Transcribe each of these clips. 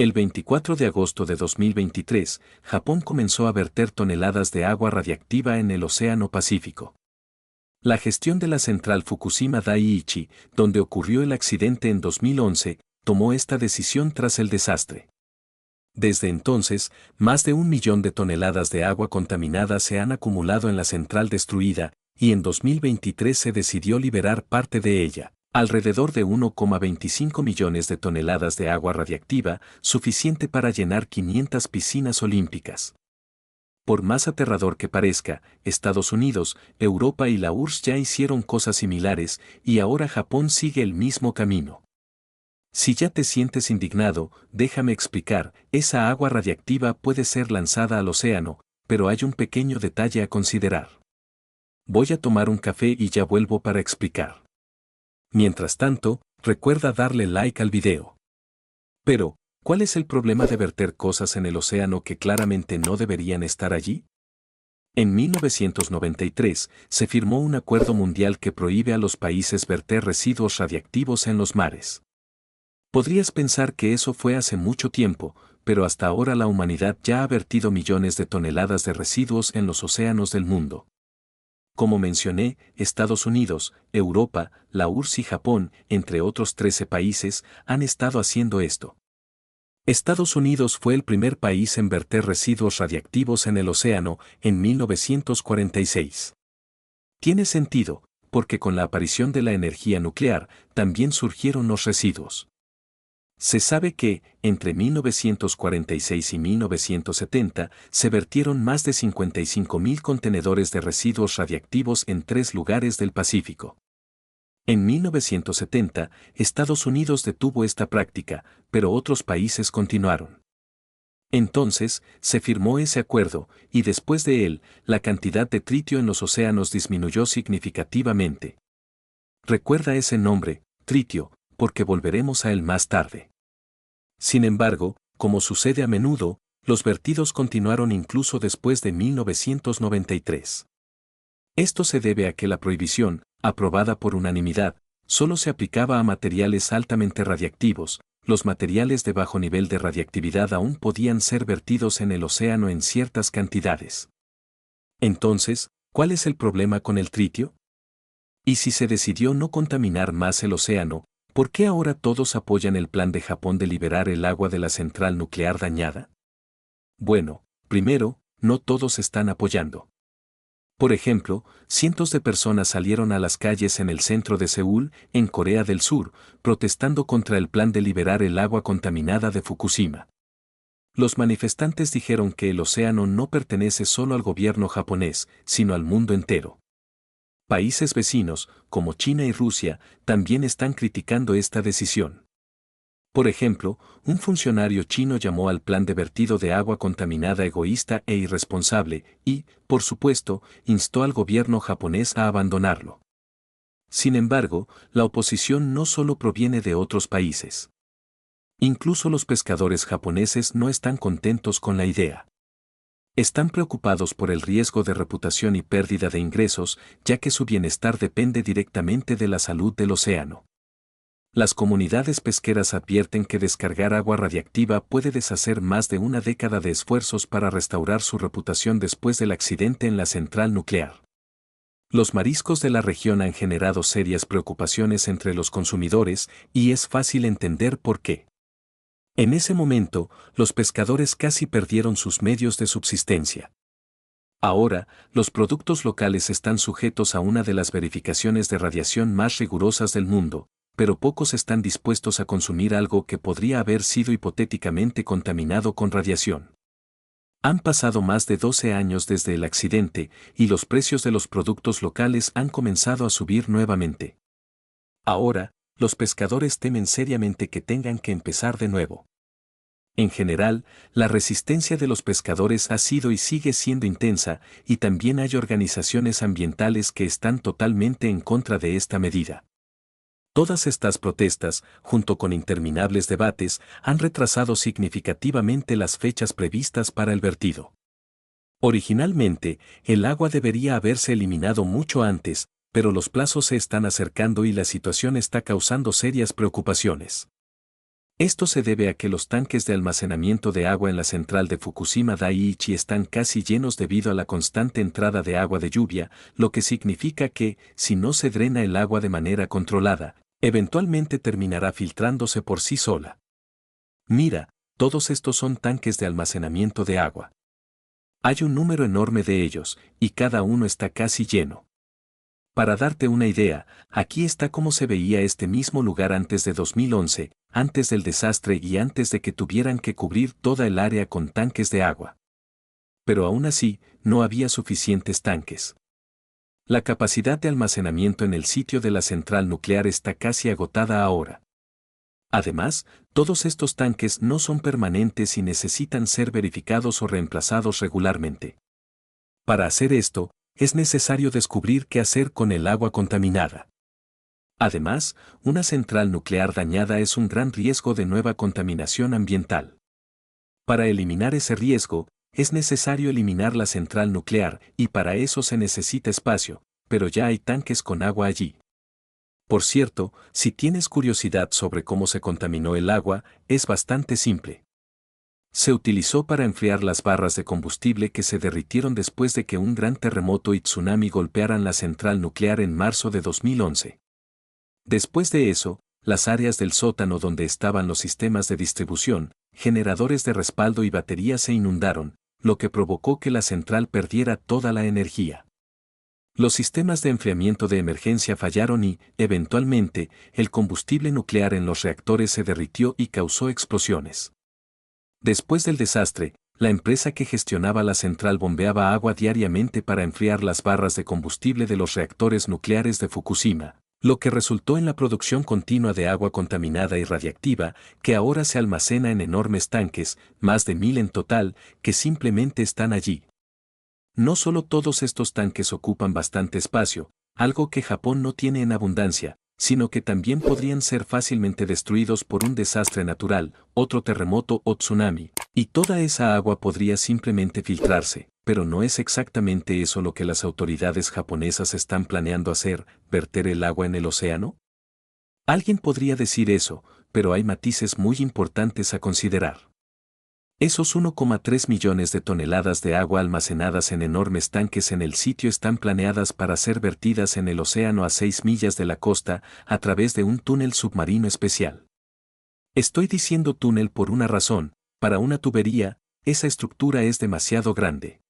El 24 de agosto de 2023, Japón comenzó a verter toneladas de agua radiactiva en el Océano Pacífico. La gestión de la central Fukushima Daiichi, donde ocurrió el accidente en 2011, tomó esta decisión tras el desastre. Desde entonces, más de 1 millón de toneladas de agua contaminada se han acumulado en la central destruida, y en 2023 se decidió liberar parte de ella, alrededor de 1,25 millones de toneladas de agua radiactiva, suficiente para llenar 500 piscinas olímpicas. Por más aterrador que parezca, Estados Unidos, Europa y la URSS ya hicieron cosas similares, y ahora Japón sigue el mismo camino. Si ya te sientes indignado, déjame explicar, esa agua radiactiva puede ser lanzada al océano, pero hay un pequeño detalle a considerar. Voy a tomar un café y ya vuelvo para explicar. Mientras tanto, recuerda darle like al video. Pero, ¿cuál es el problema de verter cosas en el océano que claramente no deberían estar allí? En 1993, se firmó un acuerdo mundial que prohíbe a los países verter residuos radiactivos en los mares. Podrías pensar que eso fue hace mucho tiempo, pero hasta ahora la humanidad ya ha vertido millones de toneladas de residuos en los océanos del mundo. Como mencioné, Estados Unidos, Europa, la URSS y Japón, entre otros 13 países, han estado haciendo esto. Estados Unidos fue el primer país en verter residuos radiactivos en el océano en 1946. Tiene sentido, porque con la aparición de la energía nuclear, también surgieron los residuos. Se sabe que, entre 1946 y 1970, se vertieron más de 55.000 contenedores de residuos radiactivos en 3 lugares del Pacífico. En 1970, Estados Unidos detuvo esta práctica, pero otros países continuaron. Entonces, se firmó ese acuerdo, y después de él, la cantidad de tritio en los océanos disminuyó significativamente. Recuerda ese nombre, tritio, porque volveremos a él más tarde. Sin embargo, como sucede a menudo, los vertidos continuaron incluso después de 1993. Esto se debe a que la prohibición, aprobada por unanimidad, solo se aplicaba a materiales altamente radiactivos. Los materiales de bajo nivel de radiactividad aún podían ser vertidos en el océano en ciertas cantidades. Entonces, ¿cuál es el problema con el tritio? ¿Y si se decidió no contaminar más el océano, por qué ahora todos apoyan el plan de Japón de liberar el agua de la central nuclear dañada? Bueno, primero, no todos están apoyando. Por ejemplo, cientos de personas salieron a las calles en el centro de Seúl, en Corea del Sur, protestando contra el plan de liberar el agua contaminada de Fukushima. Los manifestantes dijeron que el océano no pertenece solo al gobierno japonés, sino al mundo entero. Países vecinos, como China y Rusia, también están criticando esta decisión. Por ejemplo, un funcionario chino llamó al plan de vertido de agua contaminada egoísta e irresponsable y, por supuesto, instó al gobierno japonés a abandonarlo. Sin embargo, la oposición no solo proviene de otros países. Incluso los pescadores japoneses no están contentos con la idea. Están preocupados por el riesgo de reputación y pérdida de ingresos, ya que su bienestar depende directamente de la salud del océano. Las comunidades pesqueras advierten que descargar agua radiactiva puede deshacer más de una década de esfuerzos para restaurar su reputación después del accidente en la central nuclear. Los mariscos de la región han generado serias preocupaciones entre los consumidores, y es fácil entender por qué. En ese momento, los pescadores casi perdieron sus medios de subsistencia. Ahora, los productos locales están sujetos a una de las verificaciones de radiación más rigurosas del mundo, pero pocos están dispuestos a consumir algo que podría haber sido hipotéticamente contaminado con radiación. Han pasado más de 12 años desde el accidente, y los precios de los productos locales han comenzado a subir nuevamente. Ahora, los pescadores temen seriamente que tengan que empezar de nuevo. En general, la resistencia de los pescadores ha sido y sigue siendo intensa, y también hay organizaciones ambientales que están totalmente en contra de esta medida. Todas estas protestas, junto con interminables debates, han retrasado significativamente las fechas previstas para el vertido. Originalmente, el agua debería haberse eliminado mucho antes, pero los plazos se están acercando y la situación está causando serias preocupaciones. Esto se debe a que los tanques de almacenamiento de agua en la central de Fukushima Daiichi están casi llenos debido a la constante entrada de agua de lluvia, lo que significa que, si no se drena el agua de manera controlada, eventualmente terminará filtrándose por sí sola. Mira, todos estos son tanques de almacenamiento de agua. Hay un número enorme de ellos, y cada uno está casi lleno. Para darte una idea, aquí está cómo se veía este mismo lugar antes de 2011, antes del desastre y antes de que tuvieran que cubrir toda el área con tanques de agua. Pero aún así, no había suficientes tanques. La capacidad de almacenamiento en el sitio de la central nuclear está casi agotada ahora. Además, todos estos tanques no son permanentes y necesitan ser verificados o reemplazados regularmente. Para hacer esto, es necesario descubrir qué hacer con el agua contaminada. Además, una central nuclear dañada es un gran riesgo de nueva contaminación ambiental. Para eliminar ese riesgo, es necesario eliminar la central nuclear y para eso se necesita espacio, pero ya hay tanques con agua allí. Por cierto, si tienes curiosidad sobre cómo se contaminó el agua, es bastante simple. Se utilizó para enfriar las barras de combustible que se derritieron después de que un gran terremoto y tsunami golpearan la central nuclear en marzo de 2011. Después de eso, las áreas del sótano donde estaban los sistemas de distribución, generadores de respaldo y baterías se inundaron, lo que provocó que la central perdiera toda la energía. Los sistemas de enfriamiento de emergencia fallaron y, eventualmente, el combustible nuclear en los reactores se derritió y causó explosiones. Después del desastre, la empresa que gestionaba la central bombeaba agua diariamente para enfriar las barras de combustible de los reactores nucleares de Fukushima, lo que resultó en la producción continua de agua contaminada y radiactiva, que ahora se almacena en enormes tanques, más de 1000 en total, que simplemente están allí. No solo todos estos tanques ocupan bastante espacio, algo que Japón no tiene en abundancia, sino que también podrían ser fácilmente destruidos por un desastre natural, otro terremoto o tsunami, y toda esa agua podría simplemente filtrarse, pero no es exactamente eso lo que las autoridades japonesas están planeando hacer, verter el agua en el océano. Alguien podría decir eso, pero hay matices muy importantes a considerar. Esos 1,3 millones de toneladas de agua almacenadas en enormes tanques en el sitio están planeadas para ser vertidas en el océano a 6 millas de la costa a través de un túnel submarino especial. Estoy diciendo túnel por una razón, para una tubería, esa estructura es demasiado grande.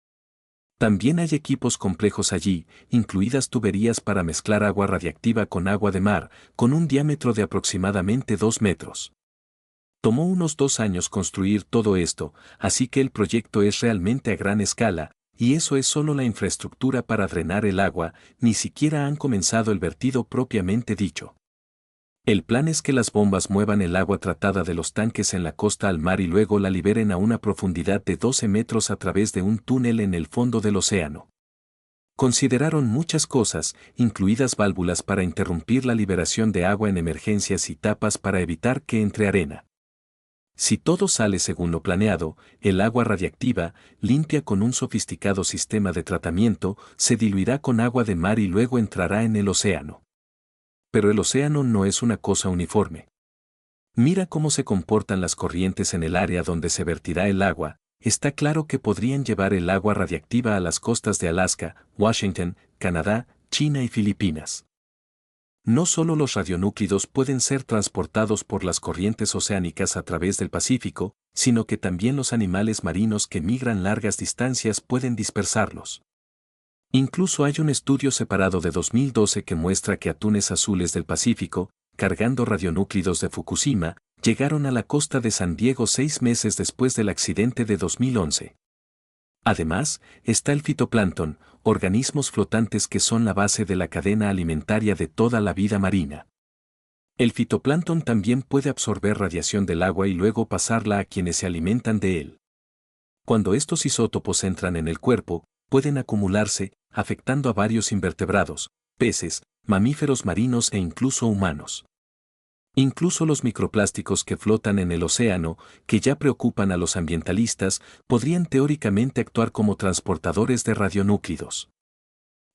También hay equipos complejos allí, incluidas tuberías para mezclar agua radiactiva con agua de mar, con un diámetro de aproximadamente 2 metros. Tomó unos 2 años construir todo esto, así que el proyecto es realmente a gran escala, y eso es solo la infraestructura para drenar el agua, ni siquiera han comenzado el vertido propiamente dicho. El plan es que las bombas muevan el agua tratada de los tanques en la costa al mar y luego la liberen a una profundidad de 12 metros a través de un túnel en el fondo del océano. Consideraron muchas cosas, incluidas válvulas para interrumpir la liberación de agua en emergencias y tapas para evitar que entre arena. Si todo sale según lo planeado, el agua radiactiva, limpia con un sofisticado sistema de tratamiento, se diluirá con agua de mar y luego entrará en el océano. Pero el océano no es una cosa uniforme. Mira cómo se comportan las corrientes en el área donde se vertirá el agua. Está claro que podrían llevar el agua radiactiva a las costas de Alaska, Washington, Canadá, China y Filipinas. No solo los radionúclidos pueden ser transportados por las corrientes oceánicas a través del Pacífico, sino que también los animales marinos que migran largas distancias pueden dispersarlos. Incluso hay un estudio separado de 2012 que muestra que atunes azules del Pacífico, cargando radionúclidos de Fukushima, llegaron a la costa de San Diego 6 meses después del accidente de 2011. Además, está el fitoplancton, organismos flotantes que son la base de la cadena alimentaria de toda la vida marina. El fitoplancton también puede absorber radiación del agua y luego pasarla a quienes se alimentan de él. Cuando estos isótopos entran en el cuerpo, pueden acumularse, afectando a varios invertebrados, peces, mamíferos marinos e incluso humanos. Incluso los microplásticos que flotan en el océano, que ya preocupan a los ambientalistas, podrían teóricamente actuar como transportadores de radionúclidos.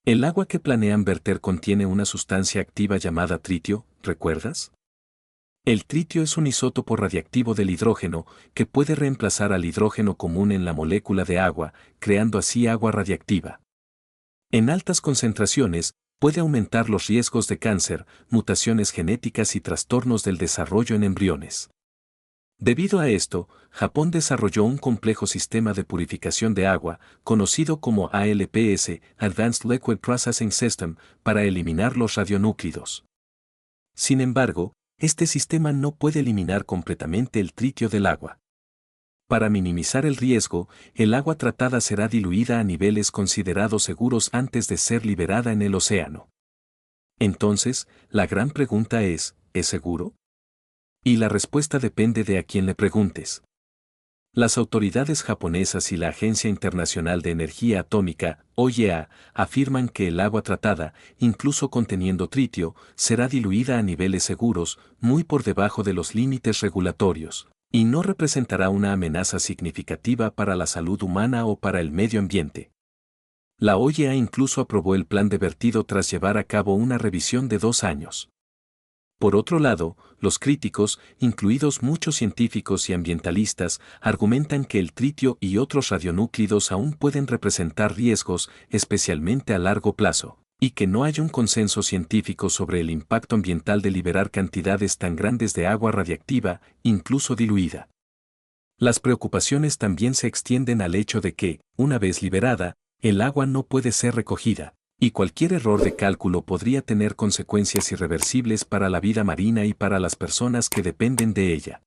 El agua que planean verter contiene una sustancia activa llamada tritio, ¿recuerdas? El tritio es un isótopo radiactivo del hidrógeno que puede reemplazar al hidrógeno común en la molécula de agua, creando así agua radiactiva. En altas concentraciones, puede aumentar los riesgos de cáncer, mutaciones genéticas y trastornos del desarrollo en embriones. Debido a esto, Japón desarrolló un complejo sistema de purificación de agua, conocido como ALPS, Advanced Liquid Processing System, para eliminar los radionúclidos. Sin embargo, este sistema no puede eliminar completamente el tritio del agua. Para minimizar el riesgo, el agua tratada será diluida a niveles considerados seguros antes de ser liberada en el océano. Entonces, la gran pregunta es seguro? Y la respuesta depende de a quién le preguntes. Las autoridades japonesas y la Agencia Internacional de Energía Atómica, OIEA, afirman que el agua tratada, incluso conteniendo tritio, será diluida a niveles seguros, muy por debajo de los límites regulatorios, y no representará una amenaza significativa para la salud humana o para el medio ambiente. La OIEA incluso aprobó el plan de vertido tras llevar a cabo una revisión de 2 años. Por otro lado, los críticos, incluidos muchos científicos y ambientalistas, argumentan que el tritio y otros radionúclidos aún pueden representar riesgos, especialmente a largo plazo, y que no hay un consenso científico sobre el impacto ambiental de liberar cantidades tan grandes de agua radiactiva, incluso diluida. Las preocupaciones también se extienden al hecho de que, una vez liberada, el agua no puede ser recogida, y cualquier error de cálculo podría tener consecuencias irreversibles para la vida marina y para las personas que dependen de ella.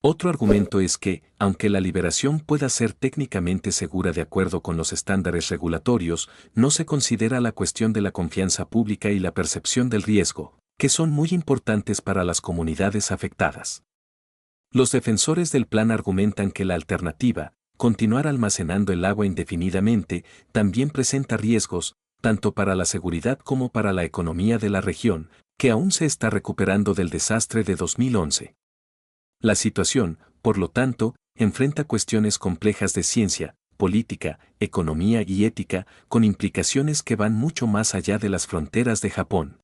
Otro argumento es que, aunque la liberación pueda ser técnicamente segura de acuerdo con los estándares regulatorios, no se considera la cuestión de la confianza pública y la percepción del riesgo, que son muy importantes para las comunidades afectadas. Los defensores del plan argumentan que la alternativa, continuar almacenando el agua indefinidamente, también presenta riesgos, tanto para la seguridad como para la economía de la región, que aún se está recuperando del desastre de 2011. La situación, por lo tanto, enfrenta cuestiones complejas de ciencia, política, economía y ética, con implicaciones que van mucho más allá de las fronteras de Japón.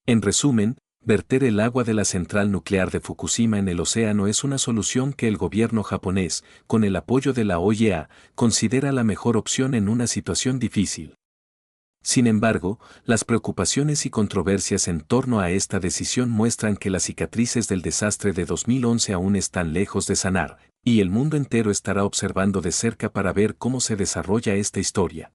En resumen, verter el agua de la central nuclear de Fukushima en el océano es una solución que el gobierno japonés, con el apoyo de la OIEA, considera la mejor opción en una situación difícil. Sin embargo, las preocupaciones y controversias en torno a esta decisión muestran que las cicatrices del desastre de 2011 aún están lejos de sanar, y el mundo entero estará observando de cerca para ver cómo se desarrolla esta historia.